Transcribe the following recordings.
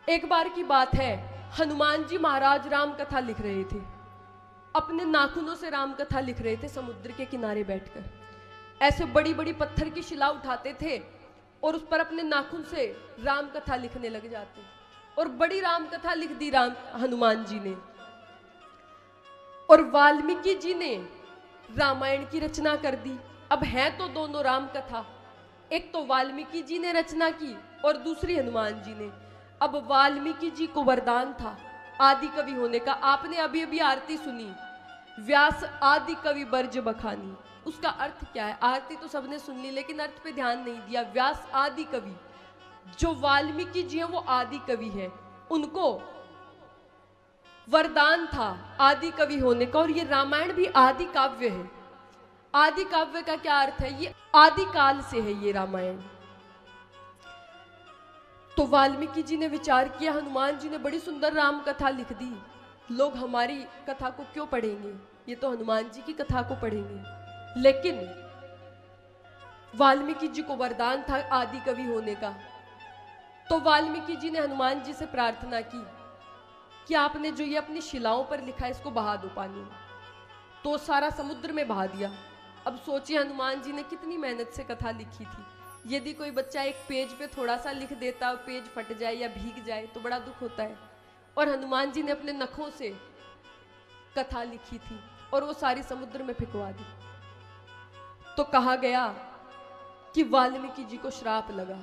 एक बार की बात है, हनुमान जी महाराज राम कथा लिख रहे थे। अपने नाखूनों से राम कथा लिख रहे थे समुद्र के किनारे बैठकर। ऐसे बड़ी बड़ी पत्थर की शिला उठाते थे और उस पर अपने नाखून से राम कथा लिखने लग जाते और बड़ी राम कथा लिख दी हनुमान जी ने। और वाल्मीकि जी ने रामायण की रचना कर दी। अब है तो दोनों राम कथा, एक तो वाल्मीकि जी ने रचना की और दूसरी हनुमान जी ने। अब वाल्मीकि जी को वरदान था आदि कवि होने का। आपने अभी अभी आरती सुनी, व्यास आदि कवि बर्ज बखानी। उसका अर्थ क्या है? आरती तो सबने सुन ली लेकिन अर्थ पे ध्यान नहीं दिया। व्यास आदि कवि, जो वाल्मीकि जी है वो आदि कवि है, उनको वरदान था आदि कवि होने का। और ये रामायण भी आदि काव्य है। आदि काव्य का क्या अर्थ है? ये आदि काल से है ये रामायण। तो वाल्मीकि जी ने विचार किया, हनुमान जी ने बड़ी सुंदर राम कथा लिख दी, लोग हमारी कथा को क्यों पढ़ेंगे, ये तो हनुमान जी की कथा को पढ़ेंगे। लेकिन वाल्मीकि जी को वरदान था आदि कवि होने का। तो वाल्मीकि जी ने हनुमान जी से प्रार्थना की कि आपने जो ये अपनी शिलाओं पर लिखा है इसको बहा दो पानी में। तो सारा समुद्र में बहा दिया। अब सोचिए हनुमान जी ने कितनी मेहनत से कथा लिखी थी। यदि कोई बच्चा एक पेज पे थोड़ा सा लिख देता, पेज फट जाए या भीग जाए तो बड़ा दुख होता है। और हनुमान जी ने अपने नखों से कथा लिखी थी और वो सारी समुद्र में फेंकवा दी। तो कहा गया कि वाल्मीकि जी को श्राप लगा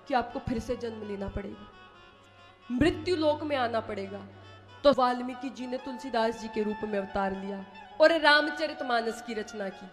कि आपको फिर से जन्म लेना पड़ेगा, मृत्यु लोक में आना पड़ेगा। तो वाल्मीकि जी ने तुलसीदास जी के रूप में अवतार लिया और रामचरितमानस की रचना की।